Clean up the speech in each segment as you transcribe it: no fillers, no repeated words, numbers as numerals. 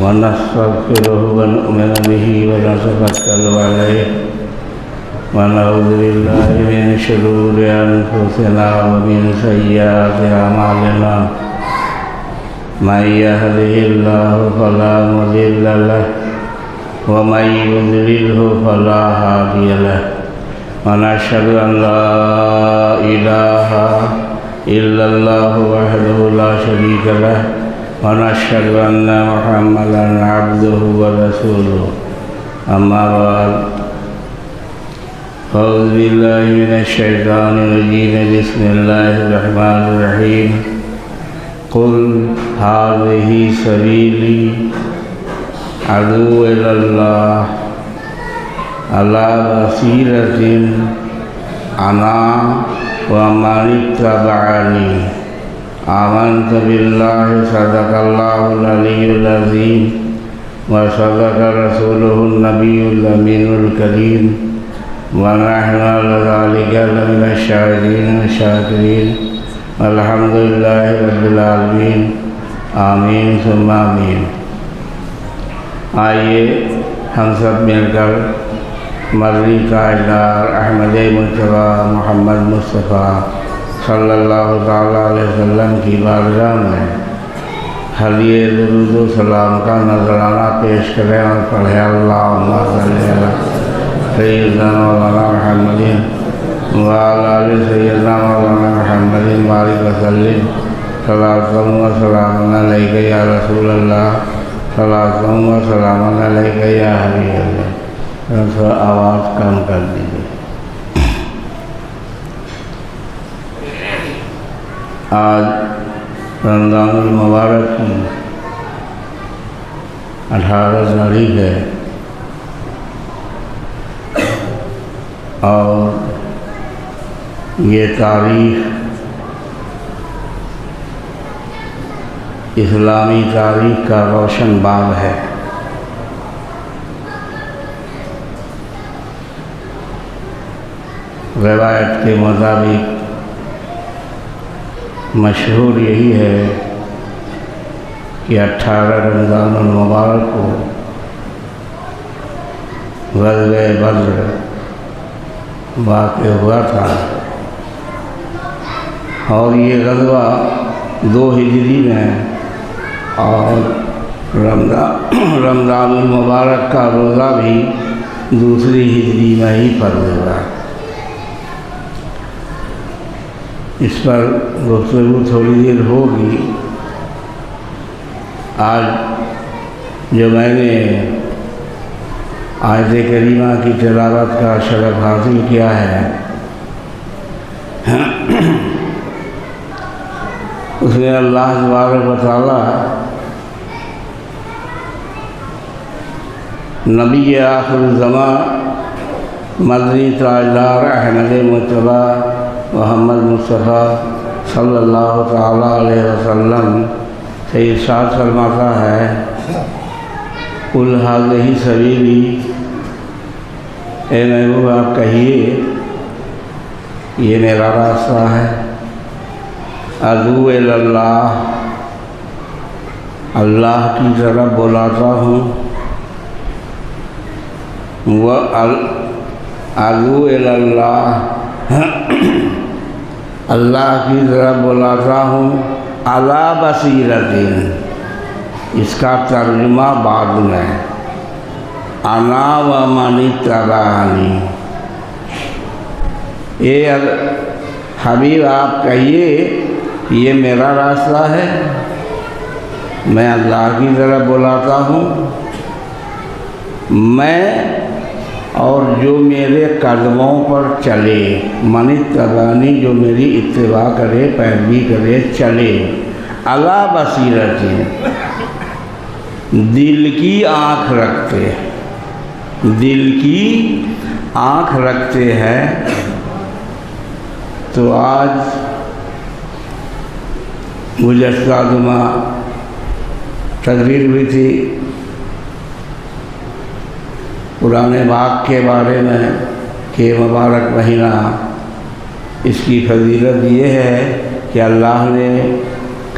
ونستغفره ونؤمن به ونتوكل عليه ونعوذ بالله من شرور أنفسنا ومن سيئات أعمالنا من يهده الله فلا مضل له ومن يضلله فلا هادي له ونشهد أن لا إله إلا الله وحده لا شريك له ونشهد أن محمدا عبده ورسوله أما بعد أعوذ بالله من الشيطان الرجيم بسم الله الرحمن الرحيم قل هذه سبيلي أدعو إلى الله على بصيرة أنا ومن اتبعني آمنت بالله صدق الله العلي العظيم وصدق رسوله النبي الأمين الكريم ونحن على ذلك لمن الشاهدين والشاكرين والحمد لله رب العالمين آمین ثم آمین۔ آئیے ہم سب مل کر مدنی تاجدار احمد مجتبی محمد مصطفیٰ صلی اللہ تعالیٰ علیہ وسلم کی بارگاہ میں ہدیہ درود و سلام کا نذرانہ پیش کریں اور پڑھیں اللہم صلی علی سیدنا مولانا محمد وعلی آل سیدنا مولانا محمد بارک وسلم صلاۃ و سلام علیک یا رسول اللہ صلاۃ و سلام علیک یا حبیب اللہ۔ آواز کم کر دیجیے۔ آج رمضان المبارک کی 18 تاریخ ہے اور یہ تاریخ اسلامی تاریخ کا روشن باب ہے۔ روایت کے مطابق مشہور یہی ہے کہ 18 رمضان المبارک کو غزوہ بدر واقع ہوا تھا اور یہ غزوہ 2 ہجری میں اور رمضان المبارک کا روزہ بھی 2 ہجری میں ہی فرض ہوا۔ اس پر گفتگو تھوڑی دیر ہوگی۔ آج جو میں نے آیت کریمہ کی تلاوت کا شرف حاصل کیا ہے اس میں اللہ تبارک و تعالیٰ نبی آخر الزمان مدنی تاجدار احمد مجتبی محمد مصطفیٰ صلی اللہ تعالیٰ علیہ وسلم سے ارشاد فرماتا ہے قل ھذہ سبیلی، اے محبوب آپ کہیے یہ میرا راستہ ہے، ادعو الی اللہ، اللہ کی طرف بلاتا ہوں، ادعو الی اللہ، اللہ کی طرف بلاتا ہوں، علی بصیرۃ، اس کا ترجمہ بعد میں، انا و من اتبعنی، اے حبیب آپ کہیے یہ میرا راستہ ہے، میں اللہ کی طرف بلاتا ہوں، میں اور جو میرے قدموں پر چلے، من اتبعنی جو میری اتباع کرے، پیروی کرے، چلے، علی بصیرۃ، دل کی آنکھ رکھتے، دل کی آنکھ رکھتے ہیں۔ تو آج گزشتہ جمعہ تقریر ہوئی تھی قرآن پاک کے بارے میں کہ مبارک مہینہ، اس کی فضیلت یہ ہے کہ اللہ نے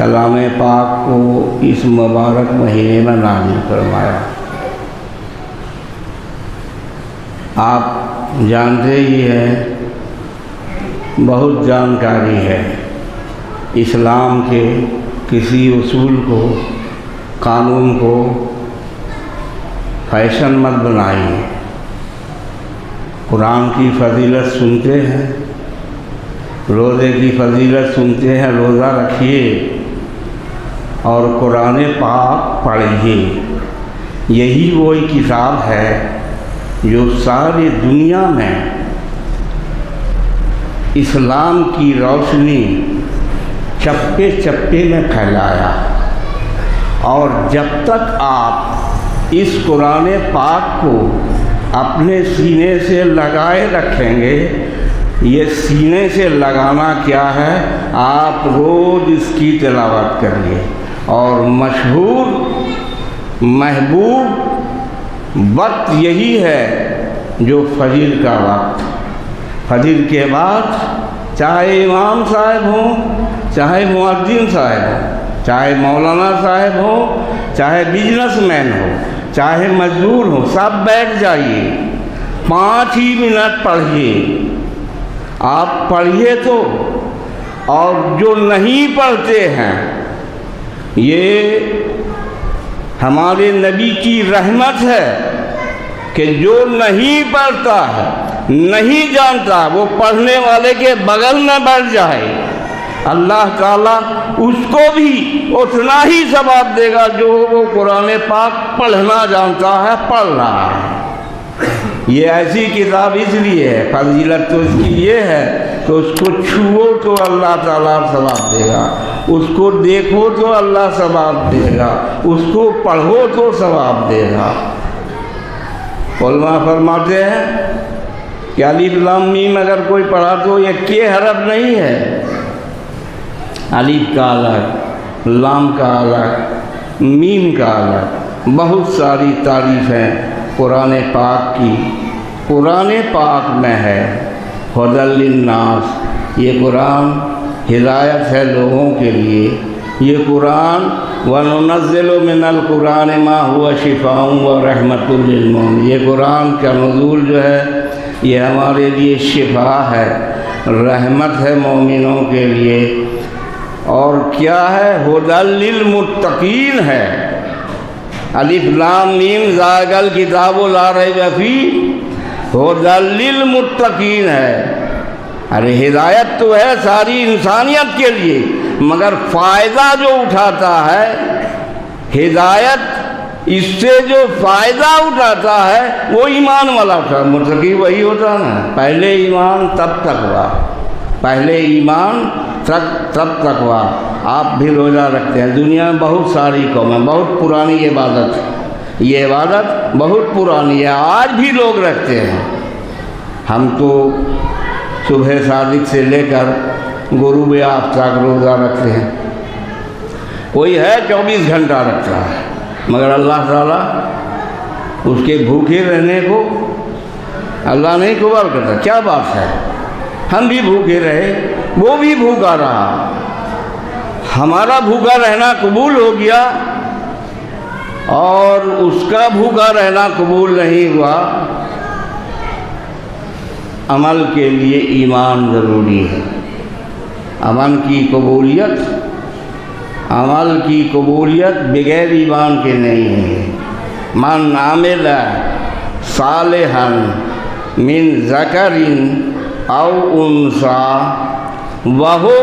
کلام پاک کو اس مبارک مہینے میں نازل فرمایا۔ آپ جانتے ہی ہیں، بہت جانکاری ہے، اسلام کے کسی اصول کو، قانون کو فیشن مت بنائیے۔ قرآن کی فضیلت سنتے ہیں، روزے کی فضیلت سنتے ہیں، روزہ رکھیے اور قرآن پاک پڑھیے۔ یہی وہی کتاب ہے جو ساری دنیا میں اسلام کی روشنی چپے چپے میں پھیلایا، اور جب تک آپ اس قرآن پاک کو اپنے سینے سے لگائے رکھیں گے، یہ سینے سے لگانا کیا ہے، آپ روز اس کی تلاوت کریے۔ اور مشہور محبوب وقت یہی ہے جو فجر کا وقت، فجر کے بعد چاہے امام صاحب ہوں، چاہے مؤذن صاحب ہوں، چاہے مولانا صاحب ہوں، چاہے بزنس مین ہو، چاہے مزدور ہو، سب بیٹھ جائیے، 5 ہی منٹ پڑھیے۔ آپ پڑھیے تو، اور جو نہیں پڑھتے ہیں، یہ ہمارے نبی کی رحمت ہے کہ جو نہیں پڑھتا ہے، نہیں جانتا، وہ پڑھنے والے کے بغل میں بیٹھ جائے، اللہ تعالیٰ اس کو بھی اتنا ہی ثواب دے گا جو وہ قرآن پاک پڑھنا جانتا ہے، پڑھ رہا ہے۔ یہ ایسی کتاب اس لیے ہے، فضیلت تو اس کی یہ ہے کہ اس کو چھوؤ تو اللہ تعالیٰ ثواب دے گا، اس کو دیکھو تو اللہ ثواب دے گا، اس کو پڑھو تو ثواب دے گا۔ علماء فرماتے ہیں کہ الف لام میم اگر کوئی پڑھا تو یہ کے حرف نہیں ہے، الف کا الگ، لام کا الگ، میم کا الگ، بہت ساری تعریفیں قرآن پاک کی قرآن پاک میں ہے۔ ھدی للناس، یہ قرآن ہدایت ہے لوگوں کے لیے۔ یہ قرآن وَنُنَزِّلُ مِنَ الْقُرْآنِ مَا هُوَ شِفَاءٌ وَرَحْمَةٌ لِّلْمُؤْمِنِينَ، یہ قرآن کا نزول جو ہے یہ ہمارے لیے شفا ہے، رحمت ہے مومنوں کے لیے، اور کیا ہے، ھدی للمتقین ہے۔ الف لام میم ذالک الکتاب لا ریب فیہ ھدی للمتقین ہے۔ ارے ہدایت تو ہے ساری انسانیت کے لیے، مگر فائدہ جو اٹھاتا ہے، ہدایت اس سے جو فائدہ اٹھاتا ہے وہ ایمان والا ہوتا ہے۔ متقی وہی ہوتا ہے نا، پہلے ایمان تب تقویٰ، پہلے ایمان تب تقویٰ۔ آپ بھی روزہ رکھتے ہیں، دنیا میں بہت ساری قومیں، بہت پرانی عبادت ہے، یہ عبادت بہت پرانی ہے، آج بھی لوگ رکھتے ہیں۔ ہم تو صبح صادق سے لے کر غروب آفتاب روزہ رکھتے ہیں، کوئی ہے 24 گھنٹہ رکھتا ہے، مگر اللہ تعالیٰ اس کے بھوکے رہنے کو اللہ نہیں قبول کرتا۔ کیا بات ہے، ہم بھی بھوکے رہے، وہ بھی بھوکا رہا، ہمارا بھوکا رہنا قبول ہو گیا اور اس کا بھوکا رہنا قبول نہیں ہوا۔ عمل کے لیے ایمان ضروری ہے، عمل کی قبولیت بغیر ایمان کے نہیں ہے۔ من عمل صالحا من ذکر او انثی وہو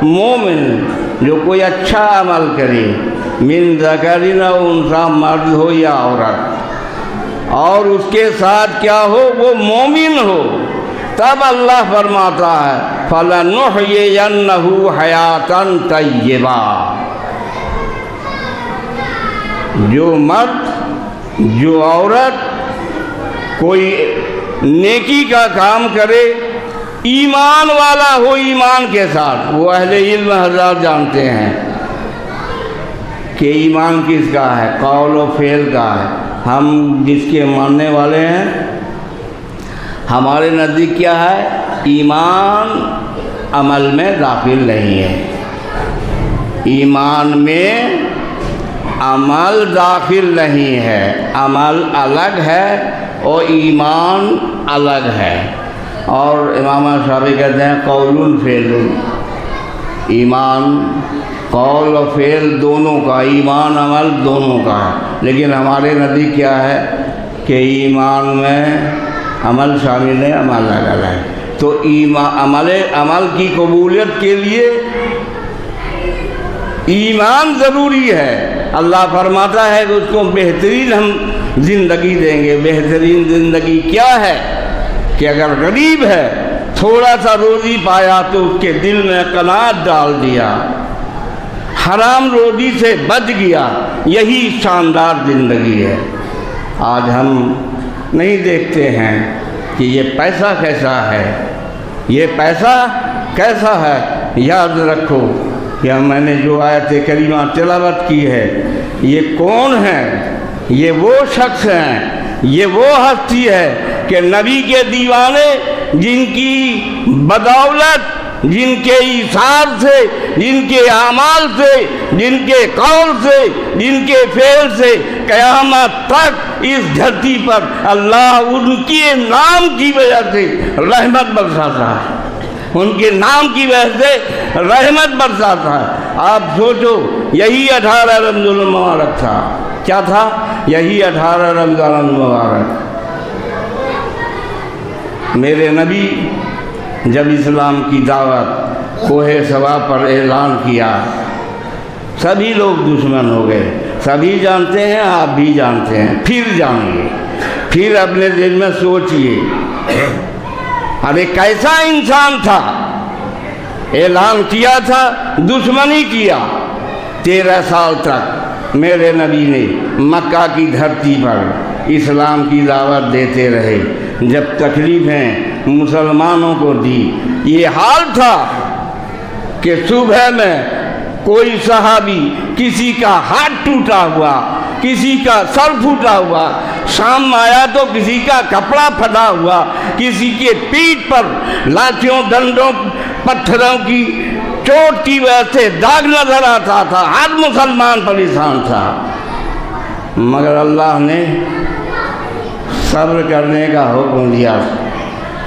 مومن، جو کوئی اچھا عمل کرے، من ذکر او انثی، مرد ہو یا عورت، اور اس کے ساتھ کیا ہو، وہ مومن ہو، تب اللہ فرماتا ہے فَلَنُحْيِيَنَّهُ حَيَاةً طَيِّبَةً۔ جو مرد، جو عورت کوئی نیکی کا کام کرے، ایمان والا ہو، ایمان کے ساتھ، وہ اہل علم حضرات جانتے ہیں کہ ایمان کس کا ہے، قول و فعل کا ہے۔ ہم جس کے ماننے والے ہیں، ہمارے نزدیک کیا ہے، ایمان عمل میں داخل نہیں ہے۔ ایمان میں عمل داخل نہیں ہے، عمل الگ ہے اور ایمان الگ ہے۔ اور امام شافعی کہتے ہیں قول فعل، ایمان قول و فعل دونوں کا، ایمان عمل دونوں کا ہے۔ لیکن ہمارے نزدیک کیا ہے کہ ایمان میں عمل شامل ہے، عمل الگ ہے۔ تو عمل کی قبولیت کے لیے ایمان ضروری ہے۔ اللہ فرماتا ہے کہ اس کو بہترین ہم زندگی دیں گے۔ بہترین زندگی کیا ہے کہ اگر غریب ہے تھوڑا سا روزی پایا تو اس کے دل میں قناعت ڈال دیا، حرام روزی سے بچ گیا، یہی شاندار زندگی ہے۔ آج ہم نہیں دیکھتے ہیں کہ یہ پیسہ کیسا ہے، یہ پیسہ کیسا ہے۔ یاد رکھو کہ میں نے جو آیت کریمہ تلاوت کی ہے، یہ کون ہے؟ یہ وہ شخص ہیں، یہ وہ ہستی ہے کہ نبی کے دیوانے، جن کی بدولت، جن کے ایثار سے، جن کے اعمال سے، جن کے قول سے، جن کے فعل سے قیامت تک اس دھرتی پر اللہ ان کے نام کی وجہ سے رحمت برساتا ہے، ان کے نام کی وجہ سے رحمت برساتا ہے۔ آپ سوچو، یہی 18 رمضان المبارک تھا۔ کیا تھا؟ یہی 18 رمضان المبارک۔ میرے نبی جب اسلام کی دعوت کوہ صفا پر اعلان کیا، سبھی لوگ دشمن ہو گئے۔ سبھی جانتے ہیں، آپ بھی جانتے ہیں، پھر جانیں گے۔ پھر اپنے دل میں سوچئے، ارے کیسا انسان تھا، اعلان کیا تھا، دشمنی کیا۔ 13 سال تک میرے نبی نے مکہ کی دھرتی پر اسلام کی دعوت دیتے رہے۔ جب تکلیفیں مسلمانوں کو دی، یہ حال تھا کہ صبح میں کوئی صحابی، کسی کا ہاتھ ٹوٹا ہوا، کسی کا سر پھوٹا ہوا، شام آیا تو کسی کا کپڑا پھٹا ہوا، کسی کے پیٹھ پر لاٹھیوں، ڈنڈوں، پتھروں کی چوٹ کی وجہ سے داغ نظر آتا تھا۔ ہر مسلمان پریشان تھا، مگر اللہ نے صبر کرنے کا حکم دیا۔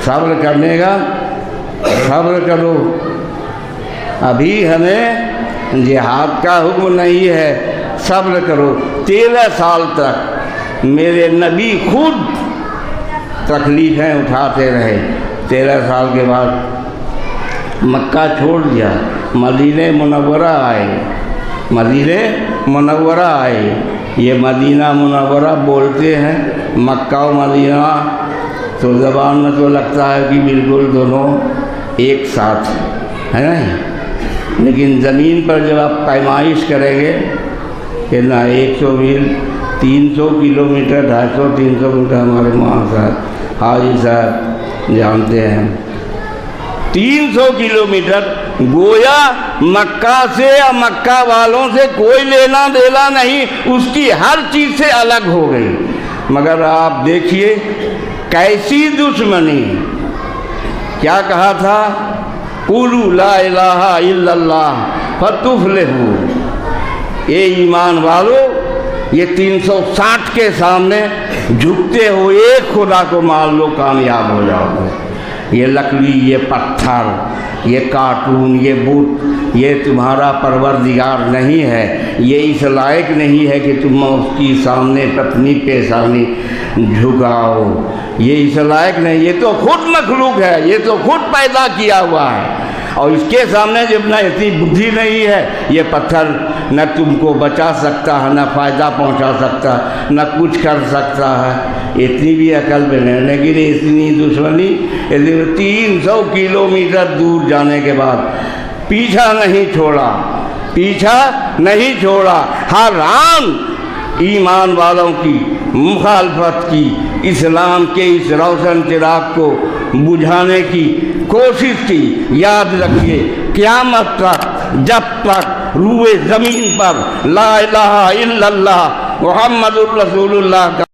صبر کرنے کا، صبر کرو، ابھی ہمیں جہاد کا حکم نہیں ہے، صبر کرو۔ 13 سال تک میرے نبی خود تکلیفیں اٹھاتے رہے۔ 13 سال کے بعد مکہ چھوڑ دیا، مدینہ منورہ آئے۔ مدینہ منورہ آئے۔ یہ مدینہ منورہ بولتے ہیں، مکہ و مدینہ تو زبان میں تو لگتا ہے کہ بالکل دونوں ایک ساتھ ہے نا، لیکن زمین پر جب آپ پیمائش کریں گے کہ نہ 100 میل، 300 کلومیٹر، 250 300 میٹر، ہمارے وہاں صاحب حاجی صاحب جانتے ہیں، 300 کلومیٹر، گویا مکہ سے یا مکہ والوں سے کوئی لینا دینا نہیں، اس کی ہر چیز سے الگ ہو گئی۔ مگر آپ دیکھیے کیسی دشمنی۔ کیا کہا تھا؟ قولوا لا الہ الا اللہ فتفلحوا۔ اے ایمان والو، یہ 360 کے سامنے جھکتے ہو، ایک خدا کو مان لو، کامیاب ہو جاؤ گے۔ یہ لکڑی، یہ پتھر، یہ کارٹون، یہ بت، یہ تمہارا پروردگار نہیں ہے۔ یہ اس لائق نہیں ہے کہ تم اس کی سامنے اپنی پیشانی جھکاؤ۔ یہ اس لائق نہیں، یہ تو خود مخلوق ہے، یہ تو خود پیدا کیا ہوا ہے، اور اس کے سامنے جب نہ اتنی بدھی نہیں ہے، یہ پتھر نہ تم کو بچا سکتا ہے، نہ فائدہ پہنچا سکتا، نہ کچھ کر سکتا ہے، اتنی بھی عقل میں نہیں۔ لیکن اتنی دشمنی، 300 کلومیٹر دور جانے کے بعد پیچھا نہیں چھوڑا، پیچھا نہیں چھوڑا۔ ہر آن ایمان والوں کی مخالفت کی، اسلام کے اس روشن چراغ کو بجھانے کی کوشش کی۔ یاد رکھیے، قیامت تک جب تک روئے زمین پر لا الہ الا اللہ محمد الرسول اللہ کا